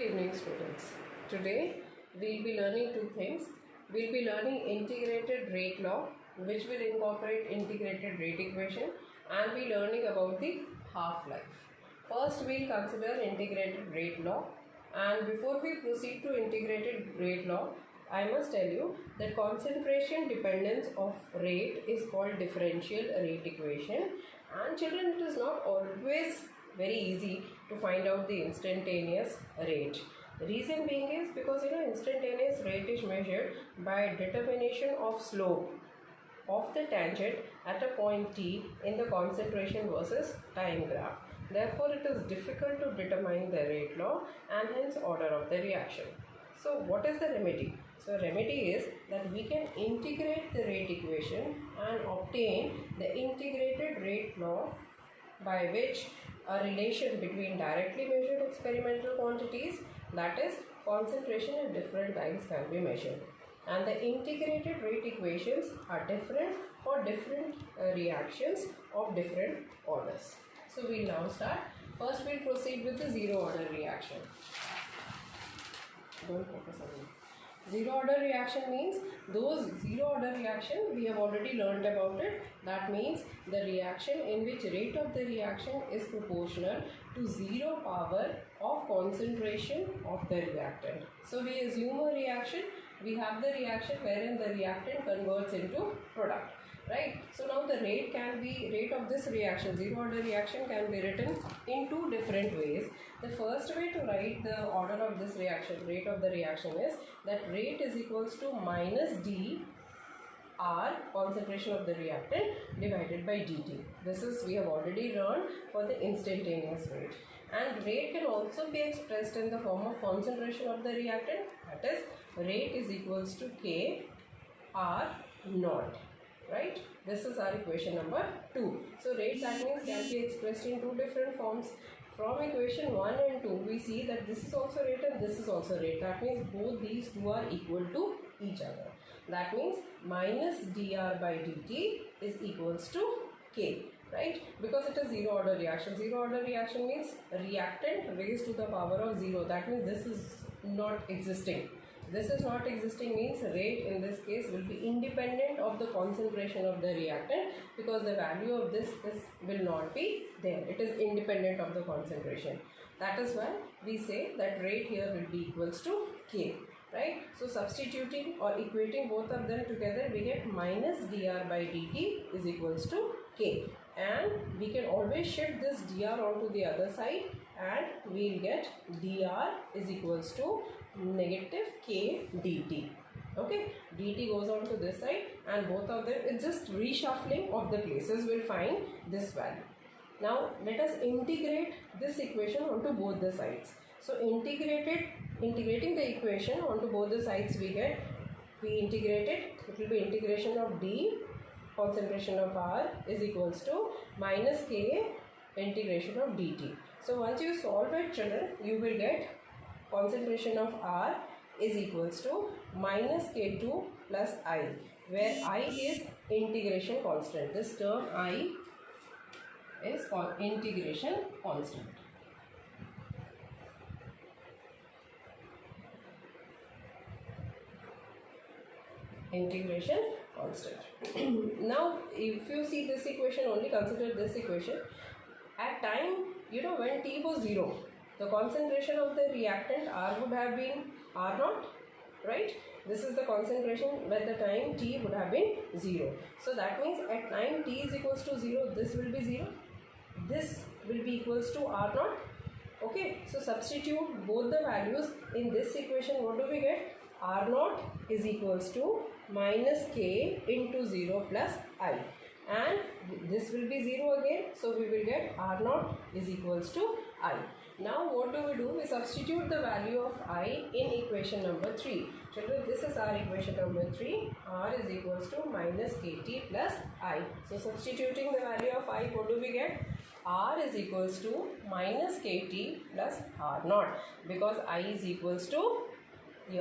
Good evening, students. Today we'll be learning two things. We'll be learning integrated rate law, which will incorporate integrated rate equation, and we'll be learning about the half-life. First, we'll consider integrated rate law, and before we proceed to integrated rate law, I must tell you that concentration dependence of rate is called differential rate equation, and children, it is not always very easy to find out the instantaneous rate. The reason being is because instantaneous rate is measured by determination of slope of the tangent at a point t in the concentration versus time graph. Therefore, it is difficult to determine the rate law and hence order of the reaction. So, what is the remedy? So, remedy is that we can integrate the rate equation and obtain the integrated rate law, by which a relation between directly measured experimental quantities, that is concentration at different times, can be measured. And the integrated rate equations are different for different reactions of different orders. So we'll now start. First we'll proceed with the zero order reaction. Don't focus on me. Zero order reaction means those zero order reaction we have already learned about it. That means the reaction in which rate of the reaction is proportional to zero power of concentration of the reactant. So we assume a reaction, we have the reaction wherein the reactant converts into product, right? So now the rate of this reaction, zero order reaction, can be written in two different ways. The first way to write the order of this reaction, rate of the reaction, is that rate is equals to minus d R, concentration of the reactant, divided by dt. This is, we have already learned for the instantaneous rate. And rate can also be expressed in the form of concentration of the reactant, that is rate is equals to K R naught, right? This is our equation number 2. So rate, that means, can be expressed in two different forms. From equation 1 and 2, we see that this is also rate and this is also rate. That means both these two are equal to each other. That means minus dr by dt is equals to K, right? Because it is zero order reaction. Zero order reaction means reactant raised to the power of 0. That means this is not existing. This is not existing means rate in this case will be independent of the concentration of the reactant, because the value of this will not be there. It is independent of the concentration. That is why we say that rate here will be equals to K, right? So substituting or equating both of them together, we get minus dr by dt is equals to K, and we can always shift this dr onto the other side and we will get dr is equals to negative K dt. Okay, dt goes on to this side and both of them, it's just reshuffling of the places, will find this value. Now let us integrate this equation onto both the sides. So integrating the equation onto both the sides, we integrate it will be integration of d concentration of R is equals to minus K integration of dt. So once you solve it, children, you will get concentration of R is equals to minus K2 plus I, where I is integration constant. This term I is called integration constant. Integration constant. Now if you see this equation, only consider this equation. At time, when t was 0, the concentration of the reactant R would have been R naught, right? This is the concentration when the time t would have been 0. So that means at time t is equals to 0, this will be 0. This will be equals to R naught. Okay, so substitute both the values in this equation. What do we get? R naught is equals to minus K into 0 plus I. And this will be 0 again. So we will get R naught is equals to I. Now what do? We substitute the value of I in equation number 3. Children, this is our equation number 3. R is equals to minus Kt plus I. So substituting the value of I, what do we get? R is equals to minus Kt plus R naught, because I is equals to,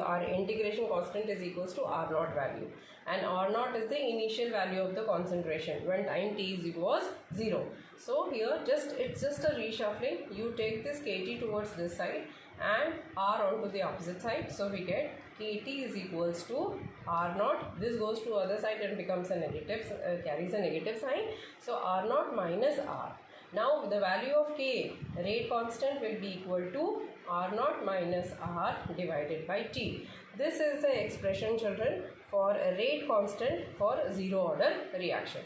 our integration constant is equals to R naught value, and R naught is the initial value of the concentration when time t is equals 0. So here it's just a reshuffling. You take this Kt towards this side and R onto the opposite side. So we get Kt is equals to R naught. This goes to other side and becomes a negative, carries a negative sign. So R naught minus R. Now the value of K, rate constant, will be equal to R naught minus R divided by T. This is the expression, children, for a rate constant for zero order reaction.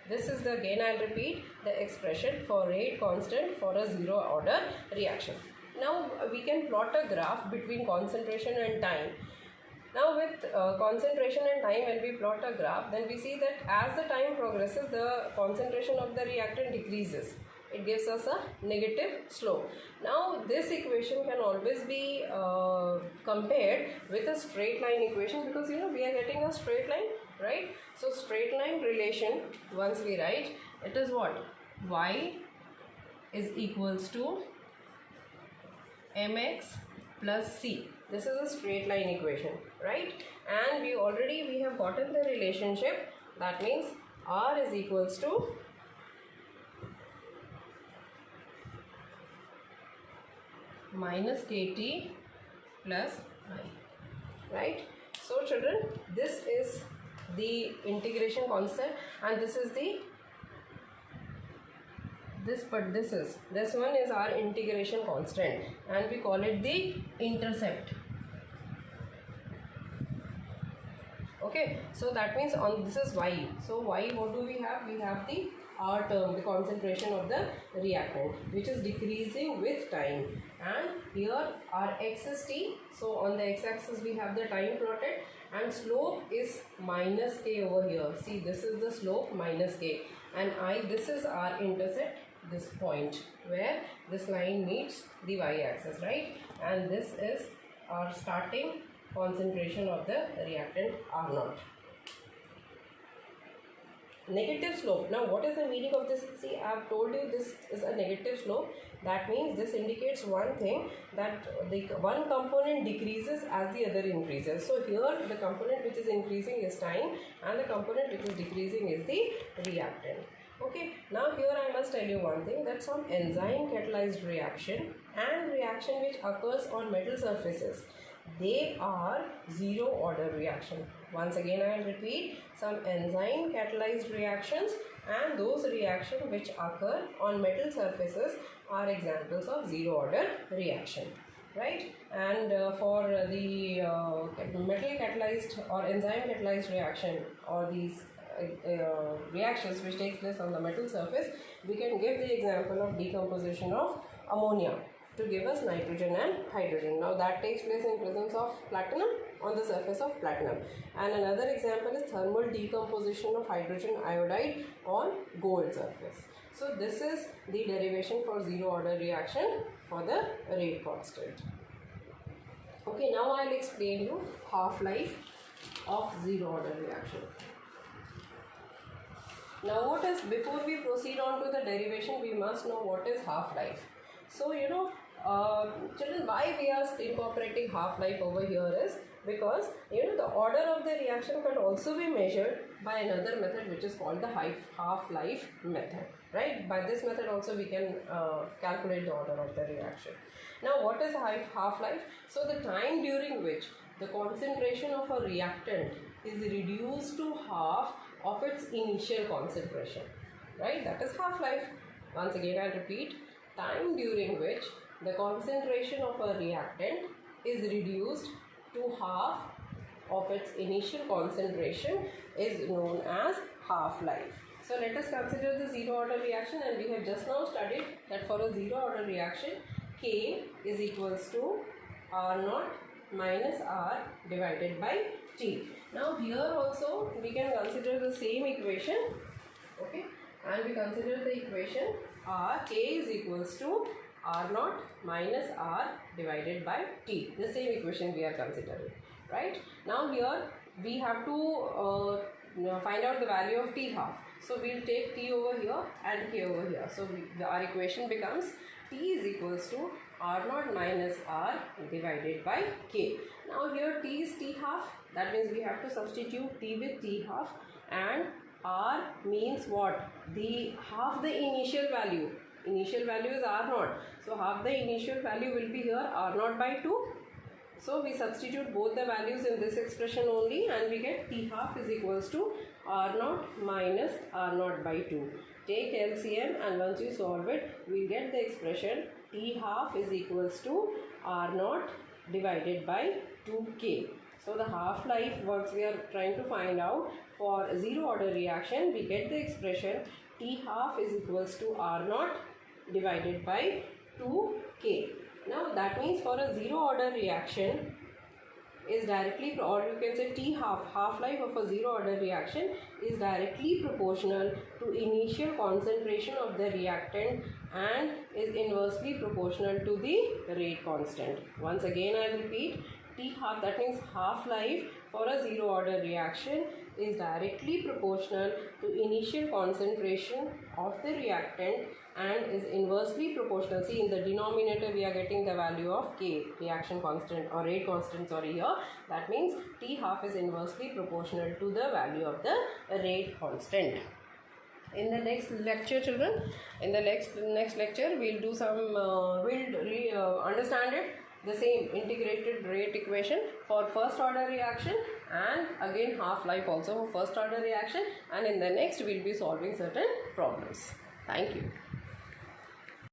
This is the, again I will repeat, the expression for rate constant for a zero order reaction. Now we can plot a graph between concentration and time. Now with concentration and time, when we plot a graph, then we see that as the time progresses, the concentration of the reactant decreases. It gives us a negative slope. Now this equation can always be compared with a straight line equation, because we are getting a straight line, right? So straight line relation, once we write, it is what? Y is equals to mx plus c. This is a straight line equation, right? And we have gotten the relationship. That means R is equals to minus Kt plus I, right? So children, this is the integration constant, and this one is our integration constant, and we call it the intercept. Okay, so that means this is Y. So Y, what do we have? We have the R term, the concentration of the reactant, which is decreasing with time, and here our X is T. So on the X-axis we have the time plotted, and slope is minus K over here. See, this is the slope minus K, and I, this is our intercept, this point where this line meets the Y-axis, right? And this is our starting concentration of the reactant R naught. Negative slope. Now what is the meaning of this? See, I have told you this is a negative slope. That means this indicates one thing, that the one component decreases as the other increases. So here the component which is increasing is time, and the component which is decreasing is the reactant. Okay, now here I must tell you one thing, that some enzyme catalyzed reaction and reaction which occurs on metal surfaces, they are zero order reaction. Once again I will repeat, some enzyme catalyzed reactions and those reactions which occur on metal surfaces are examples of zero order reaction, right? And for the metal catalyzed or enzyme catalyzed reaction, or these reactions which take place on the metal surface, we can give the example of decomposition of ammonia to give us nitrogen and hydrogen. Now that takes place in presence of platinum on the surface of platinum. And another example is thermal decomposition of hydrogen iodide on gold surface. So this is the derivation for zero order reaction for the rate constant. Okay, now I will explain you half-life of zero order reaction. Now what is, before we proceed on to the derivation, we must know what is half-life. So children, why we are incorporating half-life over here is because the order of the reaction can also be measured by another method which is called the half-life method, right? By this method also we can calculate the order of the reaction. Now what is half-life? So the time during which the concentration of a reactant is reduced to half of its initial concentration, right? That is half-life. Once again I repeat, time during which the concentration of a reactant is reduced to half of its initial concentration is known as half-life. So let us consider the zero order reaction, and we have just now studied that for a zero order reaction, K is equals to R naught minus R divided by T. Now here also we can consider the same equation, okay, and we consider the equation K is equals to R naught minus R divided by T. The same equation we are considering, right? Now here we have to find out the value of T half. So we will take T over here and K over here. So our equation becomes T is equals to R naught minus R divided by K. Now here T is T half. That means we have to substitute T with T half, and R means what? The half the initial value. Initial value is R naught. So half the initial value will be here R naught by 2. So we substitute both the values in this expression only and we get T half is equals to R naught minus R naught by 2. Take LCM and once you solve it, we get the expression T half is equals to R naught divided by 2K. So the half-life, once we are trying to find out for zero order reaction, we get the expression T half is equals to R naught divided by 2K. Now that means for a zero order reaction is directly, or you can say T half-life of a zero order reaction is directly proportional to initial concentration of the reactant and is inversely proportional to the rate constant. Once again I repeat, T half, that means half-life for a zero order reaction is directly proportional to initial concentration of the reactant and is inversely proportional. See, in the denominator we are getting the value of K, reaction constant or rate constant, sorry, here. That means T half is inversely proportional to the value of the rate constant. In the next lecture, children, in the next lecture we'll do some understand it, the same integrated rate equation for first order reaction and again half-life also for first order reaction, and in the next we'll be solving certain problems. Thank you.